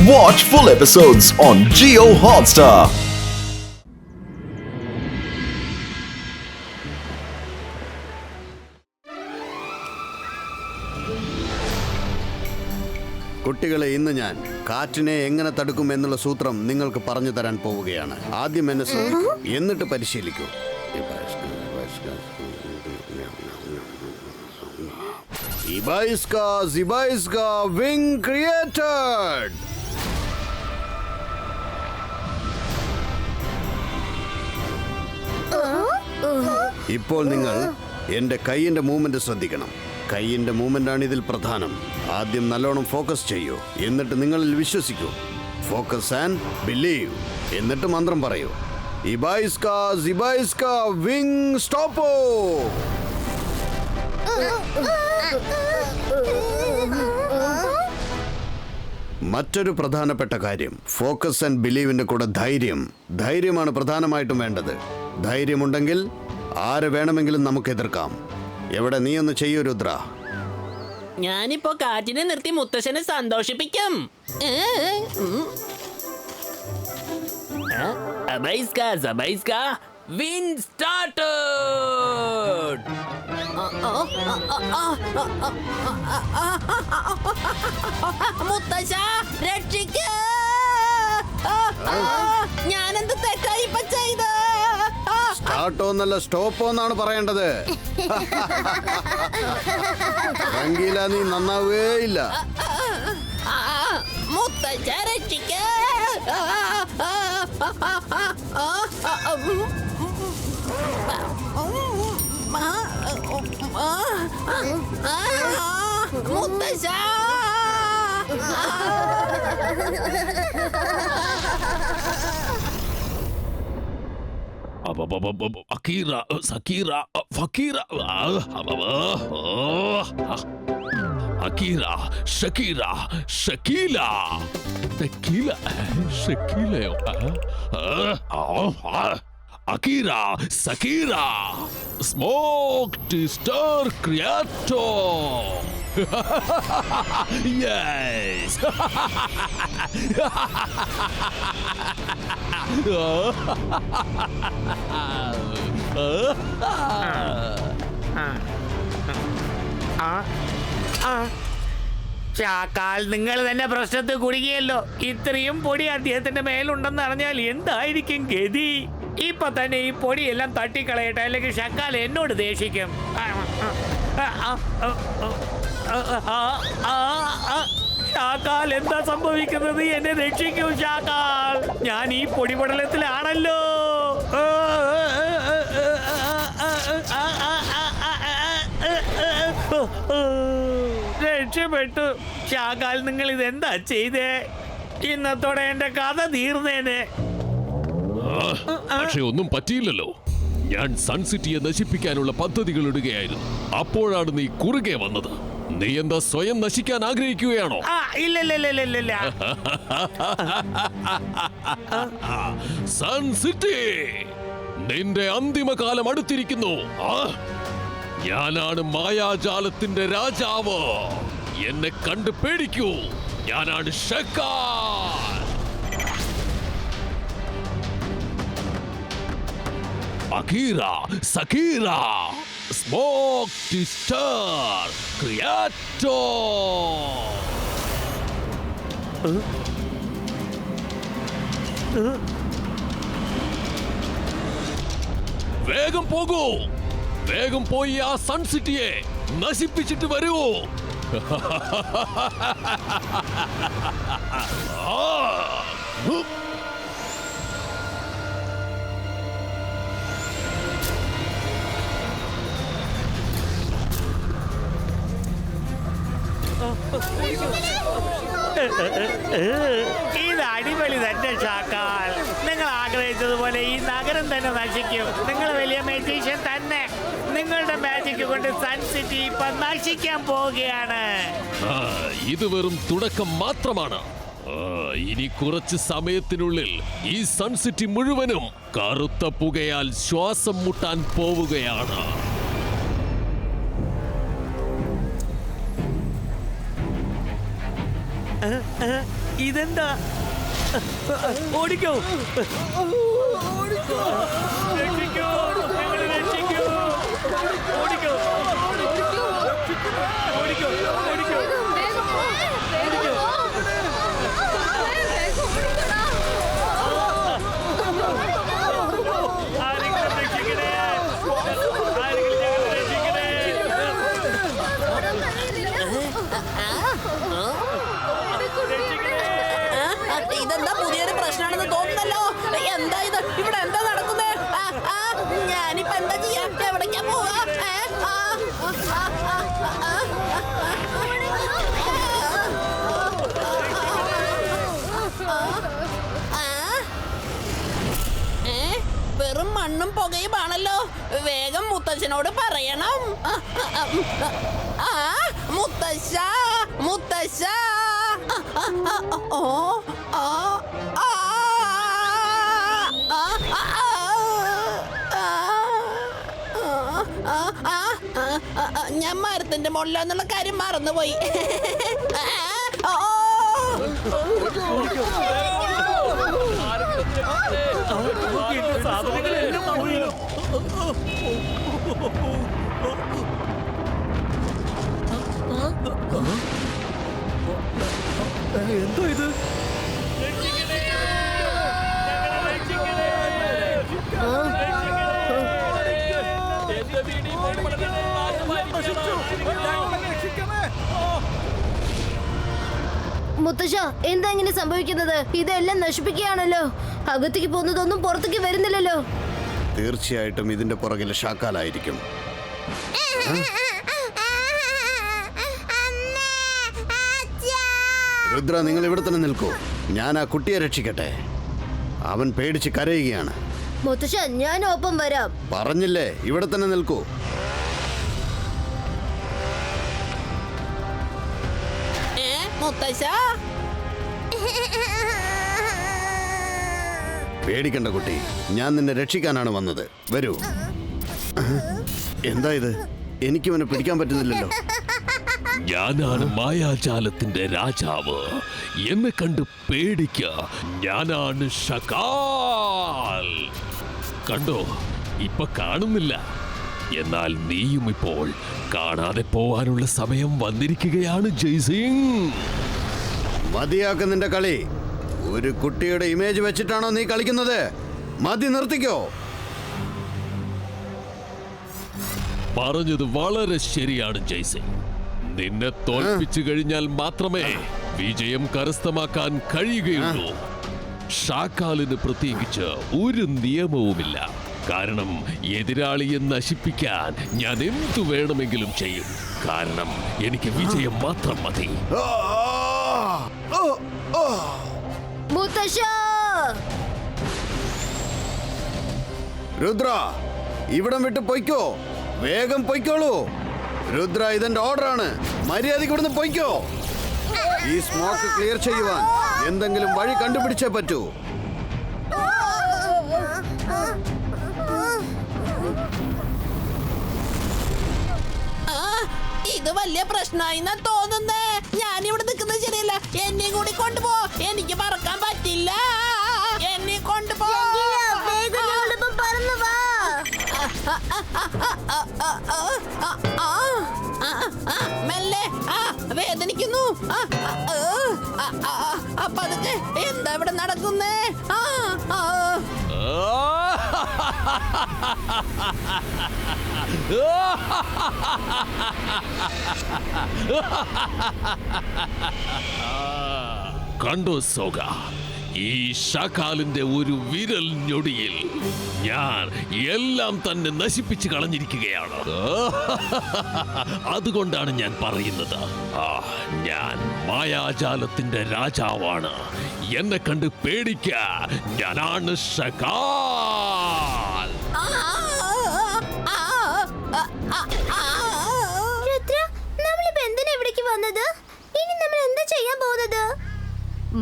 Watch full episodes on Jio Hotstar. കുട്ടികളെ, ഇന്ന് ഞാൻ കാറ്റിനെ എങ്ങനെ തടുക്കും എന്നുള്ള സൂത്രം നിങ്ങൾക്ക് പറഞ്ഞു തരാൻ പോവുകയാണ്. ആദ്യം എന്നെ ശ്രദ്ധിക്കൂ, എന്നിട്ട് പരിശീലിക്കൂ. ഇബൈസ്ക സിബൈസ്ക വിങ് ക്രിയേറ്റഡ്. ഇപ്പോൾ നിങ്ങൾ എന്റെ കൈയിന്റെ മൂവ്മെന്റ് ശ്രദ്ധിക്കണം. കൈയിന്റെ മൂവ്മെന്റ് ആണ് ഇതിൽ പ്രധാനം. ആദ്യം നല്ലോണം ഫോക്കസ് ചെയ്യൂ, എന്നിട്ട് നിങ്ങളിൽ വിശ്വസിക്കൂ. Focus and believe. എന്നിട്ട് മന്ത്രം പറയൂ. ഇബൈസ്ക സിബൈസ്ക വിങ് സ്റ്റോപ്പോ. മറ്റൊരു പ്രധാനപ്പെട്ട കാര്യം, ഫോക്കസ് ആൻഡ് ബിലീവിന്റെ കൂടെ ധൈര്യമാണ് പ്രധാനമായിട്ടും വേണ്ടത്. ധൈര്യമുണ്ടെങ്കിൽ ആരെ വേണമെങ്കിലും നമുക്ക് എതിർക്കാം. എവിടെ, നീ ഒന്ന് ചെയ്യൂ രുദ്ര. ഞാനിപ്പോ കാറ്റിനെ നിർത്തി മുത്തശ്ശനെ സന്തോഷിപ്പിക്കും. അബൈസ്ക സബൈസ്ക വിൻ സ്റ്റാർട്ടഡ്. മുത്തശ്ശ രക്ഷിക്ക. ഞാനെന്ത് തെറ്റായി ഇപ്പൊ ചെയ്ത്? സ്റ്റാർട്ടോ എന്നല്ല സ്റ്റോപ്പോ എന്നാണ് പറയേണ്ടത്. രംഗീല, നീ നന്നാവേ ഇല്ല. മുത്തശ്ശ രക്ഷിക്ക. മുത്തശ്ശ. അക്കീറ സക്കീറ ഫക്കീറ അക്കീറ ഷക്കീറ ഷക്കീല തെക്കീല ഷക്കീലയോ അക്കീറ സക്കീറ സ്മോക്ഡ് സ്റ്റാർ ക്രിയാറ്റോ. Yes. ചാക്കാൽ, നിങ്ങൾ തന്നെ പ്രശ്നത്തിൽ കുടുങ്ങിയല്ലോ. ഇത്രയും പൊടി അദ്ദേഹത്തിന്റെ മേലുണ്ടെന്ന് അറിഞ്ഞാൽ എന്തായിരിക്കും ഗതി? ഇപ്പൊ തന്നെ ഈ പൊടിയെല്ലാം തട്ടിക്കളയട്ടെ, അല്ലെങ്കിൽ ഷക്കാൽ എന്നോട് ദേഷിക്കും. ഷാക്കാൽ, എന്താ സംഭവിക്കുന്നത്? എന്നെ രക്ഷിക്കൂ ഷാക്കാൽ. ഞാൻ ഈ പൊടിപടലത്തിലാണല്ലോ. രക്ഷപ്പെട്ടു. ഷാക്കാൽ, നിങ്ങൾ ഇതെന്താ ചെയ്തേ? ഇന്നത്തോടെ എന്റെ കഥ തീർന്നേനെ. പക്ഷെ ഒന്നും പറ്റിയില്ലല്ലോ. ഞാൻ സൺസിറ്റിയെ നശിപ്പിക്കാനുള്ള പദ്ധതികൾ ഇടുകയായിരുന്നു. അപ്പോഴാണ് നീ കുറുകെ വന്നത്. നീ എന്താ സ്വയം നശിക്കാൻ ആഗ്രഹിക്കുകയാണോ? ഇല്ല. സൺസിറ്റി, നിന്റെ അന്തിമകാലം അടുത്തിരിക്കുന്നു. ഞാനാണ് മായാജാലത്തിന്റെ രാജാവ്. എന്നെ കണ്ട് പേടിക്കൂ. ഞാനാണ് ഷക്കാൽ. അക്കീറ സക്കീറ സ്മോക്ഡ് സ്റ്റാർ ക്രിയാറ്റോ. വേഗം പോകൂ. വേഗം പോയി ആ സൺസിറ്റിയെ നശിപ്പിച്ചിട്ട് വരൂ. ഇത് അടിപൊളി തന്നെ ഷാക്കാൽ. നിങ്ങൾ ആഗ്രഹിച്ചതുപോലെ ഈ നഗരം തന്നെ നശിക്കും. നിങ്ങൾ വലിയ മാജിഷ്യൻ തന്നെ. നിങ്ങളുടെ മാജിക് കൊണ്ട് സൺസിറ്റി ഇപ്പൊ നശിക്കാൻ പോവുകയാണ്. ഇത് വെറും തുടക്കം മാത്രമാണ്. ഇനി കുറച്ച് സമയത്തിനുള്ളിൽ ഈ സൺസിറ്റി മുഴുവനും കറുത്ത പുകയാൽ ശ്വാസം മുട്ടാൻ പോവുകയാണ്. ഇതെന്താ? ഓടിക്കോ, രക്ഷിക്കൂ, ഞങ്ങളെ രക്ഷിക്കൂ. ഓടിക്കോ, ഓടിക്കോ, ഓടിക്കോ. ആരെങ്കിലും രക്ഷിക്കണേ, ആരെങ്കിലും ഞങ്ങളെ രക്ഷിക്കണേ. ഇതെന്താ പുതിയൊരു പ്രശ്നമാണെന്ന് തോന്നുന്നല്ലോ. എന്താ ഇത്? ഇവിടെ എന്താ നടക്കുന്നത്? ഞാനിപ്പോ എന്താ ചെയ്യാ? എവിടേക്കാ പോവാ? വെറും മണ്ണും പുകയുമാണല്ലോ. വേഗം മുത്തശ്ശനോട് പറയണം. മുത്തശ്ശ, മുത്തശ്ശ. ഞാൻ മരത്തിന്റെ മുകളിലെന്നുള്ള കാര്യം മറന്നുപോയി. സാധനങ്ങളെല്ലാം പോയി. എന്തോ ഇത്? മുത്തശ്ശ, എന്താ ഇങ്ങനെ സംഭവിക്കുന്നത്? ഇതെല്ലാം നശിപ്പിക്കുകയാണല്ലോ. അകത്തേക്ക് പോകുന്നതൊന്നും പുറത്തേക്ക് വരുന്നില്ലല്ലോ. തീർച്ചയായിട്ടും ഇതിന്റെ പുറകിൽ ഷാക്കാലായിരിക്കും. രുദ്ര, നിങ്ങൾ ഇവിടെ തന്നെ നിൽക്കൂ. ഞാൻ ആ കുട്ടിയെ രക്ഷിക്കട്ടെ. അവൻ പേടിച്ച് കരയുകയാണ്. മുത്തശ്ശ, ഞാൻ ഒപ്പം വരാം. പറഞ്ഞില്ലേ, ഇവിടെ തന്നെ നിൽക്കൂ. മുത്തശ്ശ, പേടിക്കണ്ട കുട്ടി, ഞാൻ നിന്നെ രക്ഷിക്കാനാണ് വന്നത്. വരൂ. എന്താ ഇത്? എനിക്കിവനെ പിടിക്കാൻ പറ്റുന്നില്ലല്ലോ. ഞാനാണ് മായാജാലത്തിന്റെ രാജാവ്. എന്നെ കണ്ട് പേടിക്ക. ഞാനാണ് ഷകാൽ. കണ്ടോ, ഇപ്പൊ കാണുന്നില്ല. എന്നാൽ നീയും ഇപ്പോൾ കാണാതെ പോവാനുള്ള സമയം വന്നിരിക്കുകയാണ് ജയ്സിംഗ്. മതിയാക്ക് നിന്റെ കളി. ഒരു കുട്ടിയുടെ ഇമേജ് വെച്ചിട്ടാണോ നീ കളിക്കുന്നത്? മതി, നിർത്തിക്കോ. പറഞ്ഞത് വളരെ ശരിയാണ് ജയ്സിംഗ്. നിന്നെ തോൽപ്പിച്ചു കഴിഞ്ഞാൽ മാത്രമേ വിജയം കരസ്ഥമാക്കാൻ കഴിയുകയുള്ളൂ. ഷാക്കാലിന് പ്രത്യേകിച്ച് ഒരു നിയമവുമില്ല. കാരണം എതിരാളിയെ നശിപ്പിക്കാൻ ഞാൻ എന്തു വേണമെങ്കിലും ചെയ്യും. കാരണം എനിക്ക് വിജയം മാത്രം മതി. മുത്തശ്ശ, രുദ്ര, ഇവിടം വിട്ട് പൊയ്ക്കോ. വേഗം പൊയ്ക്കോളൂ. രുദ്ര, ഇതെന്റെ ഓർഡറാണ്. മര്യാദയ്ക്ക് ഇവിടുന്ന് പൊയ്ക്കോ. ഈ സ്മോക്ക് ക്ലിയർ ചെയ്യുവാൻ എന്തെങ്കിലും വഴി കണ്ടുപിടിച്ചേ പറ്റൂ. ഇത് വലിയ പ്രശ്നമായി തോന്നുന്നേ. ഞാനിവിടെ നിൽക്കുന്നത് ശരിയല്ല. എന്നെ കൂടി കൊണ്ടുപോ. എനിക്ക് പറക്കാൻ പറ്റില്ല. എന്നെ കൊണ്ടുപോ. മെല്ലെ. വേദനിക്കുന്നു. അപ്പൊ അതൊക്കെ എന്താ ഇവിടെ നടക്കുന്നേ? കണ്ടോ സോഗ, ഈ ഷാക്കാലിന്റെ ഒരു വിരൽ ഞൊടിയിൽ ഞാൻ എല്ലാം തന്നെ നശിപ്പിച്ച് കളഞ്ഞിരിക്കുകയാണ്. അതുകൊണ്ടാണ് ഞാൻ പറയുന്നത്, ഞാൻ മായാജാലത്തിന്റെ രാജാവാണ്. എന്നെ കണ്ട് പേടിക്ക. ഞാനാണ് ഷാക്കാൽ.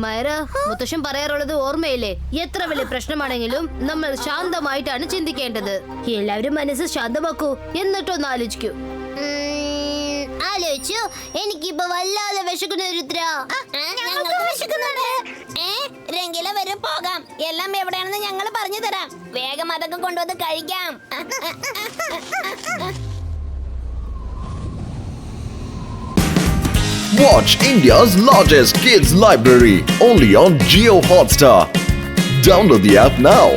മൈറ, മുത്തശ്ശൻ പറയാറുള്ളത് ഓർമ്മയില്ലേ? എത്ര വലിയ പ്രശ്നമാണെങ്കിലും നമ്മൾ ശാന്തമായിട്ടാണ് ചിന്തിക്കേണ്ടത്. എല്ലാവരും മനസ്സ് ശാന്തമാക്കൂ, എന്നിട്ടൊന്ന് ആലോചിക്കൂ. ആലോചിച്ചു. എനിക്കിപ്പോ വല്ലാതെ വിശക്കുന്നു രുദ്ര. എങ്കിലേ വരും പോകാം. എല്ലാം എവിടെയാണെന്ന് ഞങ്ങൾ പറഞ്ഞു തരാം. വേഗം അതൊക്കെ കൊണ്ടുവന്ന് കഴിക്കാം. Watch India's largest kids library only on Geo Hotstar. Download the app now.